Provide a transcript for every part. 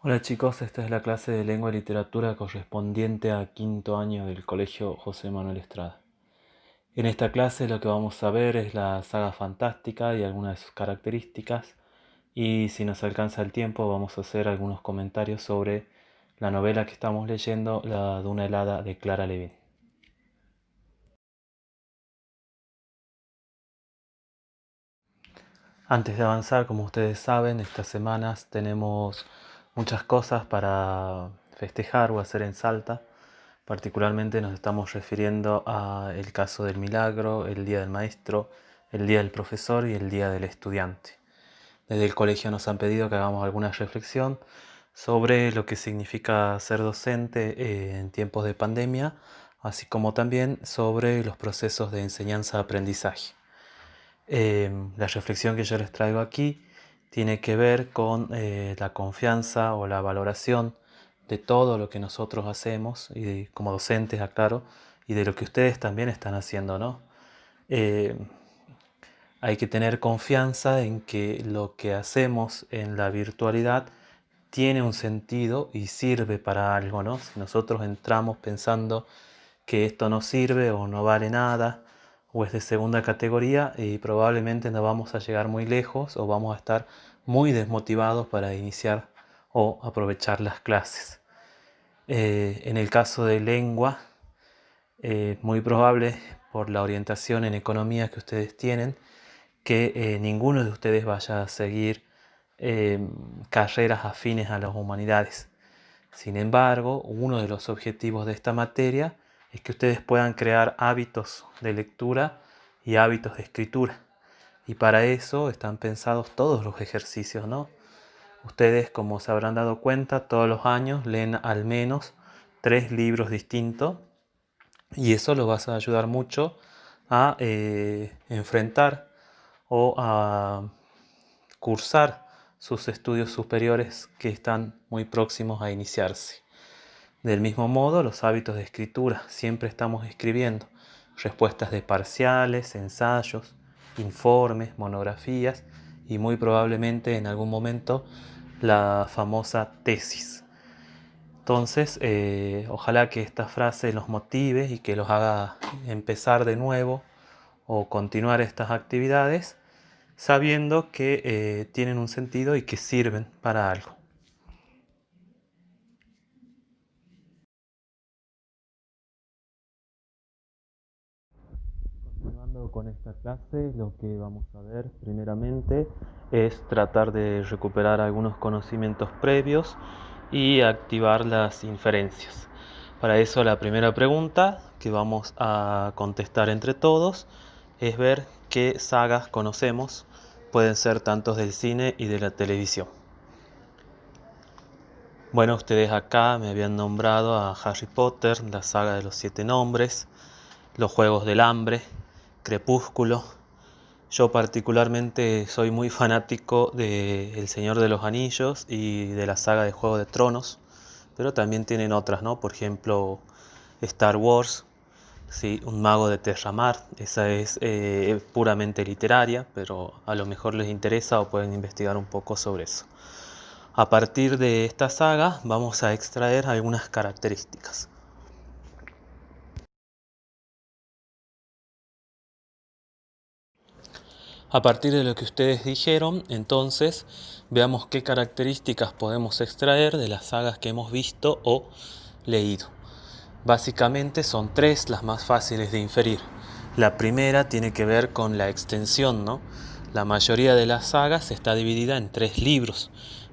Hola chicos, esta es la clase de lengua y literatura correspondiente a quinto año del Colegio José Manuel Estrada. En esta clase lo que vamos a ver es la saga fantástica y algunas de sus características, y si nos alcanza el tiempo vamos a hacer algunos comentarios sobre la novela que estamos leyendo, La Duna helada de Clara Levin. Antes de avanzar, como ustedes saben, estas semanas tenemos muchas cosas para festejar o hacer en Salta. Particularmente nos estamos refiriendo al caso del milagro, el Día del Maestro, el Día del Profesor y el Día del Estudiante. Desde el colegio nos han pedido que hagamos alguna reflexión sobre lo que significa ser docente en tiempos de pandemia, así como también sobre los procesos de enseñanza-aprendizaje. La reflexión que yo les traigo aquí tiene que ver con la confianza o la valoración de todo lo que nosotros hacemos, y como docentes, aclaro, y de lo que ustedes también están haciendo, ¿no? Eh, Hay que tener confianza en que lo que hacemos en la virtualidad tiene un sentido y sirve para algo, ¿no? Si nosotros entramos pensando que esto no sirve o no vale nada o es de segunda categoría, y probablemente no vamos a llegar muy lejos o vamos a estar muy desmotivados para iniciar o aprovechar las clases. En el caso de lengua, muy probable, por la orientación en economía que ustedes tienen, que ninguno de ustedes vaya a seguir eh, carreras afines a las humanidades. Sin embargo, uno de los objetivos de esta materia es que ustedes puedan crear hábitos de lectura y hábitos de escritura. Y para eso están pensados todos los ejercicios, ¿no? Ustedes, como se habrán dado cuenta, todos los años leen al menos 3 libros distintos, y eso los va a ayudar mucho a enfrentar o a cursar sus estudios superiores que están muy próximos a iniciarse. Del mismo modo, los hábitos de escritura. Siempre estamos escribiendo respuestas de parciales, ensayos, informes, monografías y muy probablemente en algún momento la famosa tesis. Entonces, ojalá que esta frase los motive y que los haga empezar de nuevo o continuar estas actividades sabiendo que tienen un sentido y que sirven para algo. Continuando con esta clase, lo que vamos a ver primeramente es tratar de recuperar algunos conocimientos previos y activar las inferencias. Para eso, la primera pregunta que vamos a contestar entre todos es ver qué sagas conocemos. Pueden ser tantos del cine y de la televisión. Bueno, ustedes acá me habían nombrado a Harry Potter, la saga de los 7 nombres, los Juegos del Hambre, Crepúsculo. Yo particularmente soy muy fanático de El Señor de los Anillos y de la saga de Juego de Tronos, pero también tienen otras, ¿no? Por ejemplo, Star Wars, sí, Un Mago de Terramar. Esa es puramente literaria, pero a lo mejor les interesa o pueden investigar un poco sobre eso. A partir de esta saga vamos a extraer algunas características. A partir de lo que ustedes dijeron, entonces, veamos qué características podemos extraer de las sagas que hemos visto o leído. Básicamente son 3 las más fáciles de inferir. La primera tiene que ver con la extensión, ¿no? La mayoría de las sagas está dividida en 3 libros,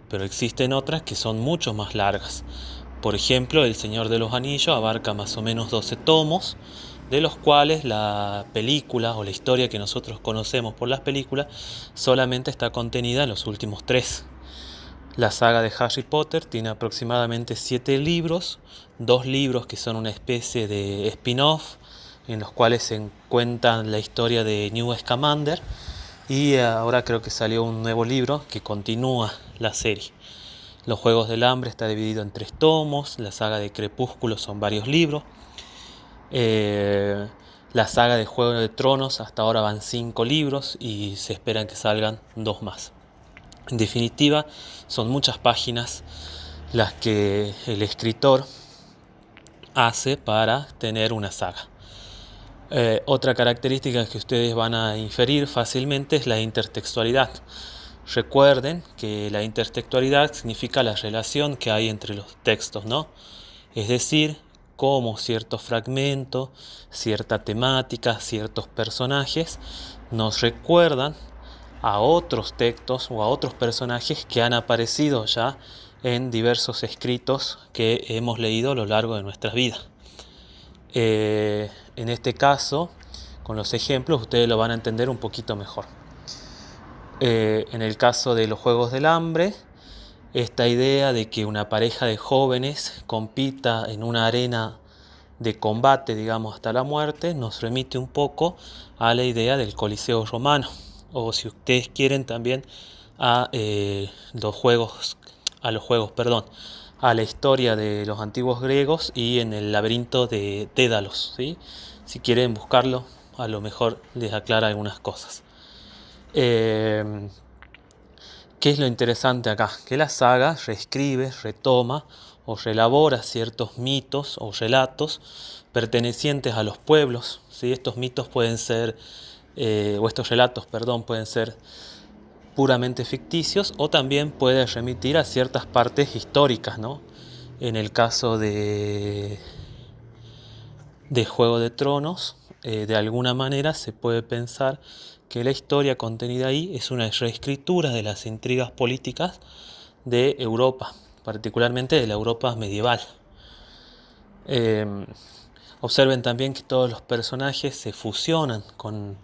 pero existen otras que son mucho más largas. Por ejemplo, El Señor de los Anillos abarca más o menos 12 tomos, de los cuales la película o la historia que nosotros conocemos por las películas solamente está contenida en los últimos 3. La saga de Harry Potter tiene aproximadamente 7 libros, 2 libros que son una especie de spin-off, en los cuales se cuentan la historia de Newt Scamander, y ahora creo que salió un nuevo libro que continúa la serie. Los Juegos del Hambre está dividido en 3 tomos, la saga de Crepúsculo son varios libros, eh, la saga de Juego de Tronos hasta ahora van 5 libros y se esperan que salgan 2 más. En definitiva, son muchas páginas las que el escritor hace para tener una saga. Otra característica que ustedes van a inferir fácilmente es la intertextualidad. Recuerden que la intertextualidad significa la relación que hay entre los textos, ¿no? Es decir, cómo ciertos fragmentos, cierta temática, ciertos personajes nos recuerdan a otros textos o a otros personajes que han aparecido ya en diversos escritos que hemos leído a lo largo de nuestras vidas. En este caso, con los ejemplos, ustedes lo van a entender un poquito mejor. En el caso de los Juegos del Hambre, esta idea de que una pareja de jóvenes compita en una arena de combate, digamos, hasta la muerte, nos remite un poco a la idea del Coliseo romano, o si ustedes quieren también a a la historia de los antiguos griegos y en el laberinto de Dédalos, ¿sí? Si quieren buscarlo, a lo mejor les aclara algunas cosas. ¿Qué es lo interesante acá? Que la saga reescribe, retoma o relabora ciertos mitos o relatos pertenecientes a los pueblos, ¿sí? Estos mitos pueden ser, o estos relatos, perdón, pueden ser puramente ficticios o también puede remitir a ciertas partes históricas, ¿no? En el caso de Juego de Tronos, de alguna manera se puede pensar que la historia contenida ahí es una reescritura de las intrigas políticas de Europa, particularmente de la Europa medieval. Observen también que todos los personajes se fusionan con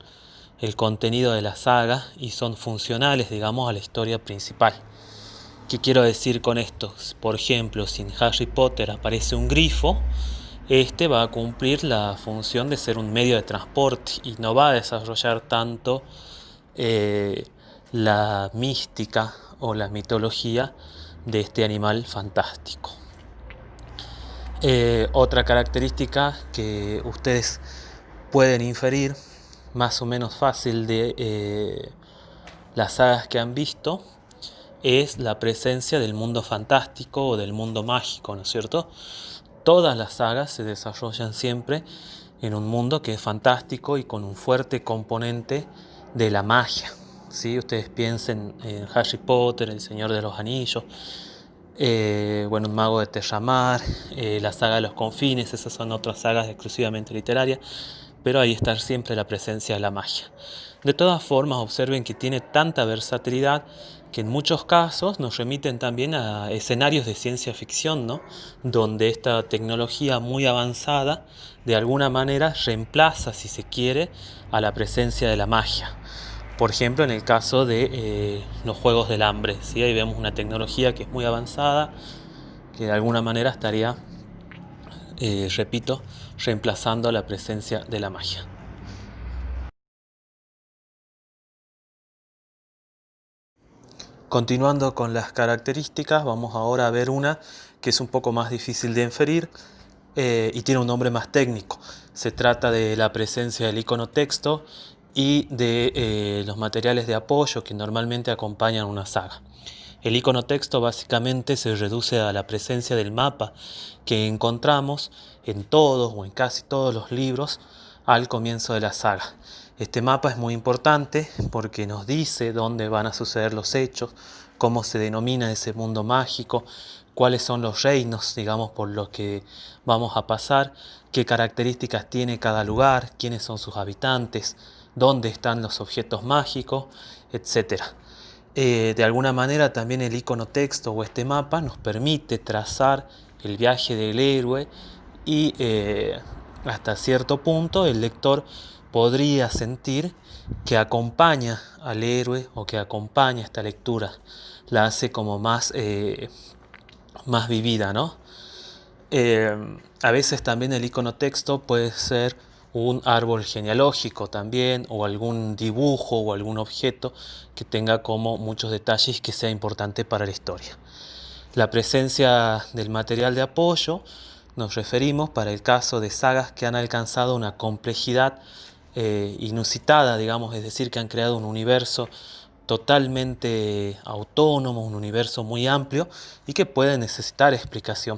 el contenido de la saga y son funcionales, digamos, a la historia principal. ¿Qué quiero decir con esto? Por ejemplo, si en Harry Potter aparece un grifo, este va a cumplir la función de ser un medio de transporte y no va a desarrollar tanto la mística o la mitología de este animal fantástico. Otra característica que ustedes pueden inferir más o menos fácil de las sagas que han visto es la presencia del mundo fantástico o del mundo mágico, ¿no es cierto? Todas las sagas se desarrollan siempre en un mundo que es fantástico y con un fuerte componente de la magia, ¿sí? Ustedes piensen en Harry Potter, El Señor de los Anillos, un mago de Terramar, la saga de los Confines, esas son otras sagas exclusivamente literarias, pero ahí está siempre la presencia de la magia. De todas formas, observen que tiene tanta versatilidad que en muchos casos nos remiten también a escenarios de ciencia ficción, ¿no? Donde esta tecnología muy avanzada de alguna manera reemplaza, si se quiere, a la presencia de la magia. Por ejemplo, en el caso de los Juegos del Hambre, ¿sí? Ahí vemos una tecnología que es muy avanzada, que de alguna manera estaría, reemplazando a la presencia de la magia. Continuando con las características, vamos ahora a ver una que es un poco más difícil de inferir y tiene un nombre más técnico. Se trata de la presencia del icono texto y de los materiales de apoyo que normalmente acompañan una saga. El icono texto básicamente se reduce a la presencia del mapa que encontramos en todos o en casi todos los libros al comienzo de la saga. Este mapa es muy importante porque nos dice dónde van a suceder los hechos, cómo se denomina ese mundo mágico, cuáles son los reinos, digamos, por los que vamos a pasar, qué características tiene cada lugar, quiénes son sus habitantes, dónde están los objetos mágicos, etc. De alguna manera también el icono texto o este mapa nos permite trazar el viaje del héroe y hasta cierto punto el lector podría sentir que acompaña al héroe o que acompaña esta lectura, la hace como más vivida, ¿no? A veces también el icono texto puede ser un árbol genealógico también, o algún dibujo o algún objeto que tenga como muchos detalles que sea importante para la historia. La presencia del material de apoyo nos referimos para el caso de sagas que han alcanzado una complejidad inusitada, digamos, es decir, que han creado un universo totalmente autónomo, un universo muy amplio y que puede necesitar explicación.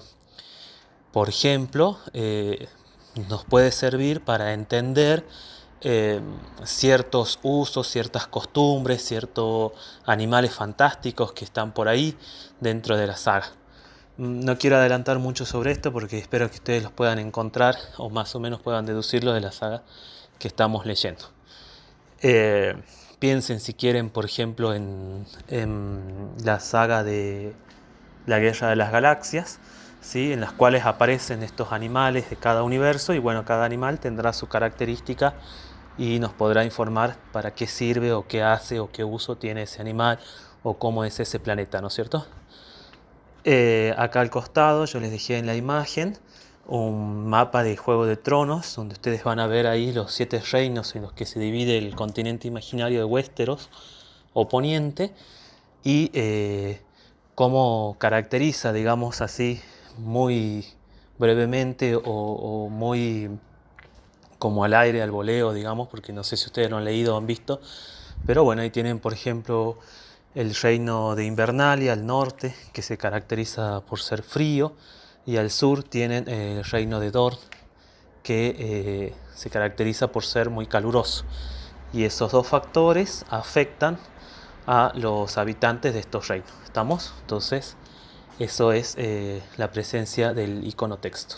Por ejemplo, nos puede servir para entender ciertos usos, ciertas costumbres, ciertos animales fantásticos que están por ahí dentro de la saga. No quiero adelantar mucho sobre esto porque espero que ustedes los puedan encontrar o más o menos puedan deducirlo de la saga que estamos leyendo. Eh, Piensen si quieren, por ejemplo, en la saga de la Guerra de las Galaxias, ¿sí? En las cuales aparecen estos animales de cada universo y bueno, cada animal tendrá su característica y nos podrá informar para qué sirve o qué hace o qué uso tiene ese animal o cómo es ese planeta, ¿no es cierto? Acá al costado yo les dejé en la imagen un mapa de Juego de Tronos, donde ustedes van a ver ahí los 7 reinos en los que se divide el continente imaginario de Westeros o Poniente y cómo caracteriza, digamos así, muy brevemente o muy como al aire, al voleo, digamos, porque no sé si ustedes lo han leído o han visto, pero bueno, ahí tienen, por ejemplo, el reino de Invernalia al norte, que se caracteriza por ser frío, y al sur tienen el reino de Dorne, que se caracteriza por ser muy caluroso. Y esos dos factores afectan a los habitantes de estos reinos. ¿Estamos? Entonces, eso es la presencia del icono texto.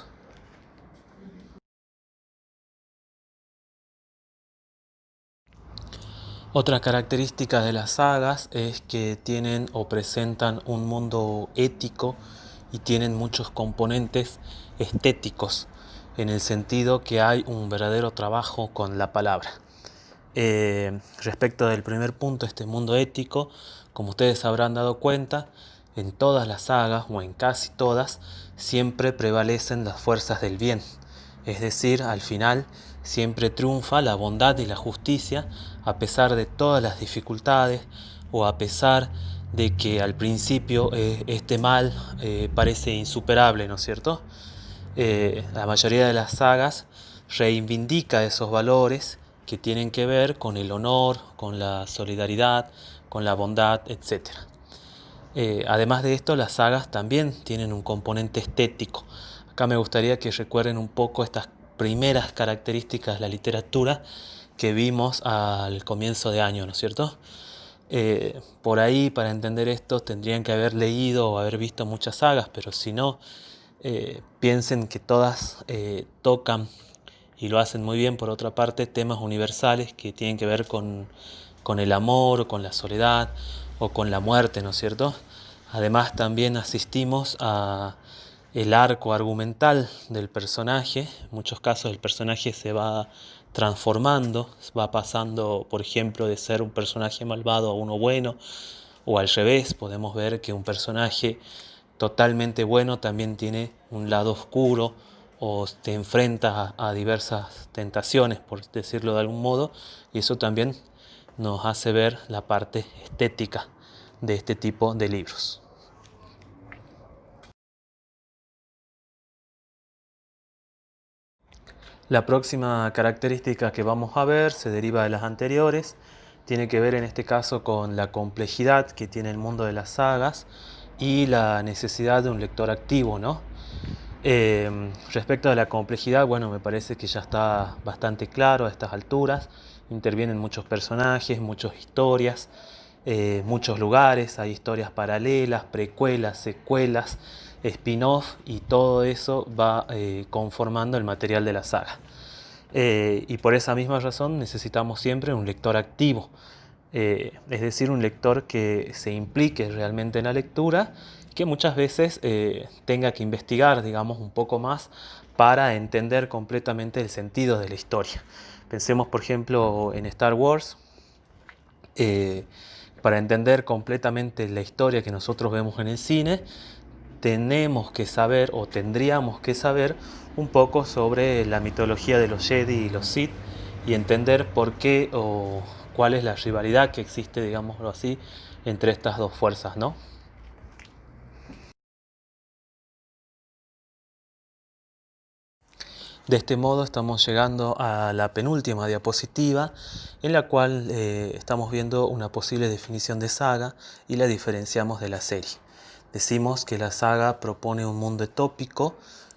Otra característica de las sagas es que tienen o presentan un mundo ético y tienen muchos componentes estéticos, en el sentido que hay un verdadero trabajo con la palabra. Respecto del primer punto, este mundo ético, como ustedes habrán dado cuenta, en todas las sagas o en casi todas siempre prevalecen las fuerzas del bien. Es decir, al final siempre triunfa la bondad y la justicia a pesar de todas las dificultades o a pesar de que al principio este mal parece insuperable, ¿no es cierto? La mayoría de las sagas reivindica esos valores que tienen que ver con el honor, con la solidaridad, con la bondad, etc. Además de esto, las sagas también tienen un componente estético. Acá me gustaría que recuerden un poco estas primeras características de la literatura que vimos al comienzo de año, ¿no es cierto? Por ahí, para entender esto, tendrían que haber leído o haber visto muchas sagas, pero si no, piensen que todas tocan y lo hacen muy bien, por otra parte, temas universales que tienen que ver con el amor, o con la soledad o con la muerte, ¿no es cierto? Además también asistimos a el arco argumental del personaje. En muchos casos el personaje se va transformando, va pasando, por ejemplo, de ser un personaje malvado a uno bueno, o al revés, podemos ver que un personaje totalmente bueno también tiene un lado oscuro o te enfrenta a diversas tentaciones, por decirlo de algún modo, y eso también nos hace ver la parte estética de este tipo de libros. La próxima característica que vamos a ver se deriva de las anteriores, tiene que ver en este caso con la complejidad que tiene el mundo de las sagas y la necesidad de un lector activo, ¿no? Respecto a la complejidad, bueno, me parece que ya está bastante claro a estas alturas. Intervienen muchos personajes, muchas historias, muchos lugares, hay historias paralelas, precuelas, secuelas, spin-off y todo eso va conformando el material de la saga. Y por esa misma razón necesitamos siempre un lector activo, es decir, un lector que se implique realmente en la lectura, que muchas veces tenga que investigar, digamos, un poco más para entender completamente el sentido de la historia. Pensemos, por ejemplo, en Star Wars. Para entender completamente la historia que nosotros vemos en el cine, tenemos que saber o tendríamos que saber un poco sobre la mitología de los Jedi y los Sith y entender por qué o cuál es la rivalidad que existe, digámoslo así, entre estas dos fuerzas, ¿no? De este modo estamos llegando a la penúltima diapositiva, en la cual estamos viendo una posible definición de saga y la diferenciamos de la serie. Decimos que la saga propone un mundo utópico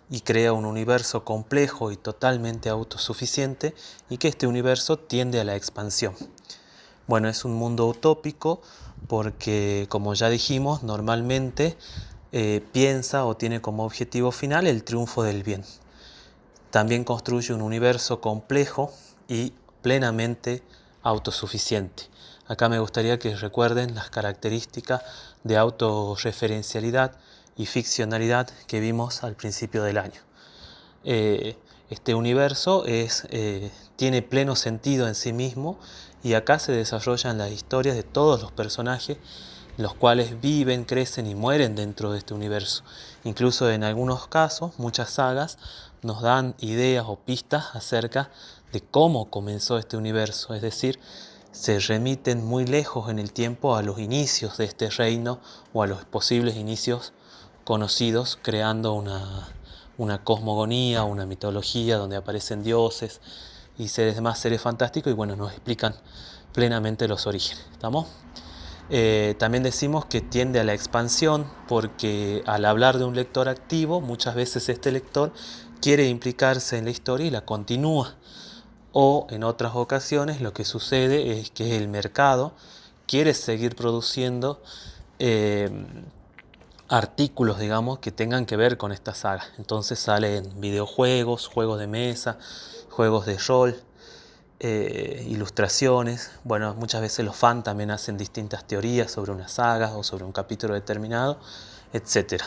y crea un universo complejo y totalmente autosuficiente, y que este universo tiende a la expansión. Bueno, es un mundo utópico porque, como ya dijimos, normalmente piensa o tiene como objetivo final el triunfo del bien. También construye un universo complejo y plenamente autosuficiente. Acá me gustaría que recuerden las características de autorreferencialidad y ficcionalidad que vimos al principio del año. Este universo tiene pleno sentido en sí mismo, y acá se desarrollan las historias de todos los personajes, los cuales viven, crecen y mueren dentro de este universo. Incluso en algunos casos, muchas sagas nos dan ideas o pistas acerca de cómo comenzó este universo, es decir, se remiten muy lejos en el tiempo a los inicios de este reino o a los posibles inicios conocidos, creando una cosmogonía, una mitología donde aparecen dioses y demás seres fantásticos, y bueno, nos explican plenamente los orígenes. ¿Estamos? También decimos que tiende a la expansión porque, al hablar de un lector activo, muchas veces este lector quiere implicarse en la historia y la continúa. O en otras ocasiones lo que sucede es que el mercado quiere seguir produciendo eh, artículos, digamos, que tengan que ver con esta saga. Entonces salen videojuegos, juegos de mesa, juegos de rol, ilustraciones. Bueno, muchas veces los fans también hacen distintas teorías sobre una saga o sobre un capítulo determinado, etc.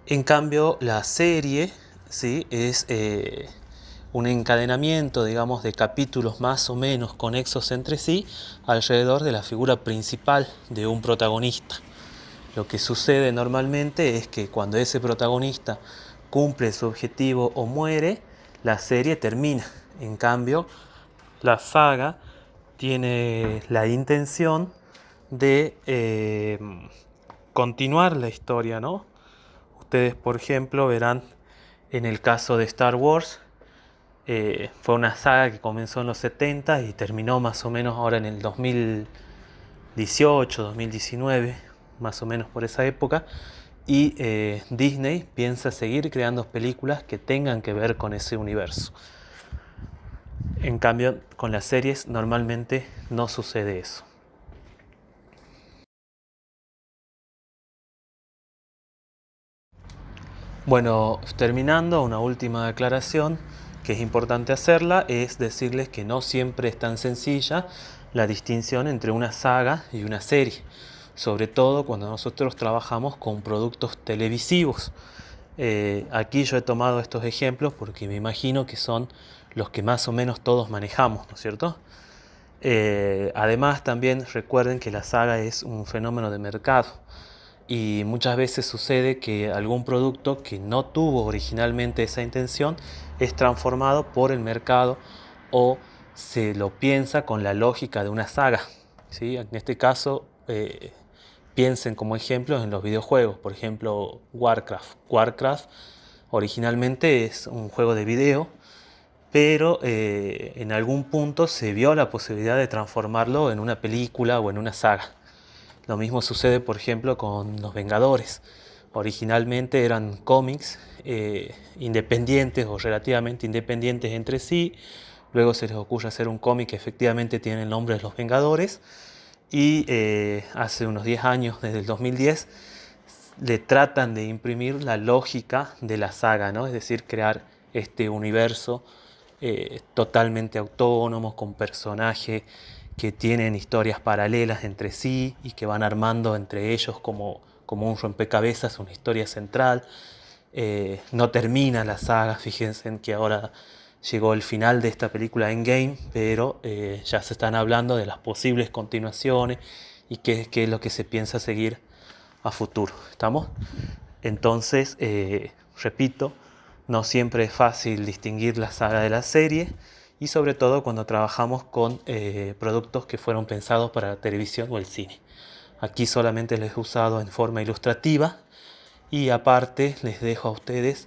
En cambio, la serie, ¿sí?, es un encadenamiento, digamos, de capítulos más o menos conexos entre sí alrededor de la figura principal de un protagonista. Lo que sucede normalmente es que cuando ese protagonista cumple su objetivo o muere, la serie termina. En cambio, la saga tiene la intención de continuar la historia, ¿no? Ustedes, por ejemplo, verán en el caso de Star Wars, fue una saga que comenzó en los 70 y terminó más o menos ahora en el 2018, 2019, más o menos por esa época. Y Disney piensa seguir creando películas que tengan que ver con ese universo. En cambio, con las series normalmente no sucede eso. Bueno, terminando, una última declaración que es importante hacerla es decirles que no siempre es tan sencilla la distinción entre una saga y una serie, sobre todo cuando nosotros trabajamos con productos televisivos. Aquí yo he tomado estos ejemplos porque me imagino que son los que más o menos todos manejamos, ¿no es cierto? Además, también recuerden que la saga es un fenómeno de mercado, y muchas veces sucede que algún producto que no tuvo originalmente esa intención es transformado por el mercado, o se lo piensa con la lógica de una saga, ¿sí? En este caso, piensen como ejemplos en los videojuegos. Por ejemplo, Warcraft. Warcraft originalmente es un juego de video, pero en algún punto se vio la posibilidad de transformarlo en una película o en una saga. Lo mismo sucede, por ejemplo, con Los Vengadores. Originalmente eran cómics independientes o relativamente independientes entre sí. Luego se les ocurre hacer un cómic que efectivamente tiene el nombre de Los Vengadores. Y hace unos 10 años, desde el 2010, le tratan de imprimir la lógica de la saga, ¿no? Es decir, crear este universo totalmente autónomo, con personajes que tienen historias paralelas entre sí y que van armando entre ellos como un rompecabezas una historia central. No termina la saga, fíjense en que ahora llegó el final de esta película Endgame, pero ya se están hablando de las posibles continuaciones y qué es lo que se piensa seguir a futuro. ¿Estamos? Entonces, repito, no siempre es fácil distinguir la saga de la serie, y sobre todo cuando trabajamos con productos que fueron pensados para la televisión o el cine. Aquí solamente les he usado en forma ilustrativa, y aparte les dejo a ustedes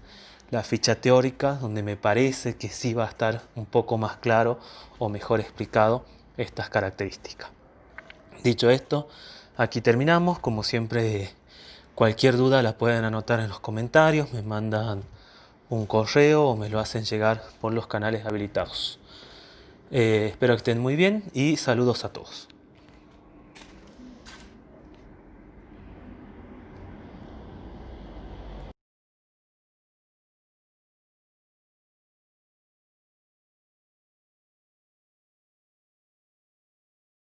la ficha teórica, donde me parece que sí va a estar un poco más claro o mejor explicado estas características. Dicho esto, aquí terminamos. Como siempre, cualquier duda la pueden anotar en los comentarios, me mandan un correo o me lo hacen llegar por los canales habilitados. Espero que estén muy bien y saludos a todos.